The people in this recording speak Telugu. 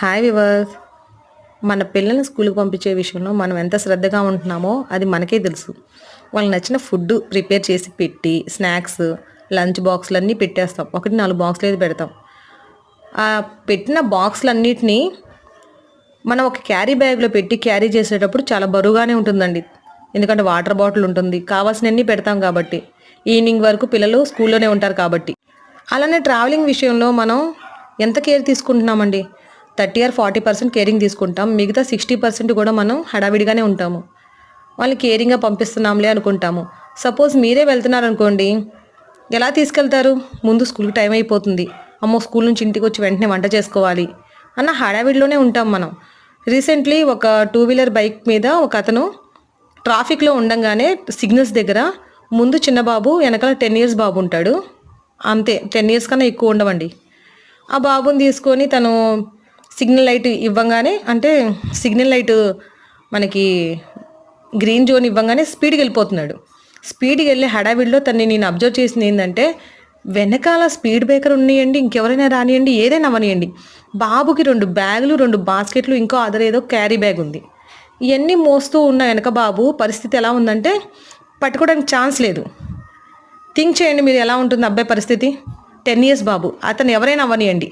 Hi viewers. మన పిల్లల్ని స్కూల్కి పంపించే విషయంలో మనం ఎంత శ్రద్ధగా ఉంటున్నామో అది మనకే తెలుసు. వాళ్ళకి నచ్చిన ఫుడ్ ప్రిపేర్ చేసి పెట్టి స్నాక్స్, లంచ్ బాక్సులు అన్నీ పెట్టేస్తాం. 1-4 బాక్సులు అయితే పెడతాం. ఆ పెట్టిన బాక్సులన్నిటినీ మనం ఒక క్యారీ బ్యాగ్లో పెట్టి క్యారీ చేసేటప్పుడు చాలా బరువుగానే ఉంటుందండి. ఎందుకంటే వాటర్ బాటిల్ ఉంటుంది, కావాల్సినవన్నీ పెడతాం కాబట్టి. ఈవినింగ్ వరకు పిల్లలు స్కూల్లోనే ఉంటారు కాబట్టి. అలానే ట్రావెలింగ్ విషయంలో మనం ఎంత కేర్ తీసుకుంటున్నామండి. 30 or 40% కేరింగ్ తీసుకుంటాం. మిగతా 60% కూడా మనం హడావిడిగానే ఉంటాము. వాళ్ళని కేరింగ్గా పంపిస్తున్నాంలే అనుకుంటాము. సపోజ్ మీరే వెళ్తున్నారనుకోండి, ఎలా తీసుకెళ్తారు? ముందు స్కూల్కి టైం అయిపోతుంది, అమ్మో స్కూల్ నుంచి ఇంటికి వచ్చి వెంటనే వంట చేసుకోవాలి అన్న హడావిడిలోనే ఉంటాం మనం. రీసెంట్లీ ఒక 2-వీలర్ బైక్ మీద ఒక అతను ట్రాఫిక్లో ఉండంగానే సిగ్నల్స్ దగ్గర ముందు చిన్న బాబు, వెనకాల 10 years బాబు ఉంటాడు. అంతే, 10 years కన్నా ఎక్కువ ఉండవండి. ఆ బాబుని తీసుకొని తను సిగ్నల్ లైట్ ఇవ్వగానే, అంటే సిగ్నల్ లైట్ మనకి గ్రీన్ జోన్ ఇవ్వగానే స్పీడ్కి వెళ్ళిపోతున్నాడు. స్పీడ్కి వెళ్ళే హడావిడిలో నేను అబ్జర్వ్ చేసింది ఏంటంటే, వెనకాల స్పీడ్ బ్రేకర్ ఉన్నాయండి, ఇంకెవరైనా రానియండి, ఏదైనా అవనియండి, బాబుకి 2 బ్యాగులు, 2 బాస్కెట్లు, ఇంకో అదర్ ఏదో క్యారీ బ్యాగ్ ఉంది. ఇవన్నీ మోస్తూ ఉన్న వెనక బాబు పరిస్థితి ఎలా ఉందంటే పట్టుకోవడానికి ఛాన్స్ లేదు. థింక్ చేయండి మీరు, ఎలా ఉంటుంది అబ్బాయి పరిస్థితి. 10 years బాబు, అతను ఎవరైనా అవనియండి.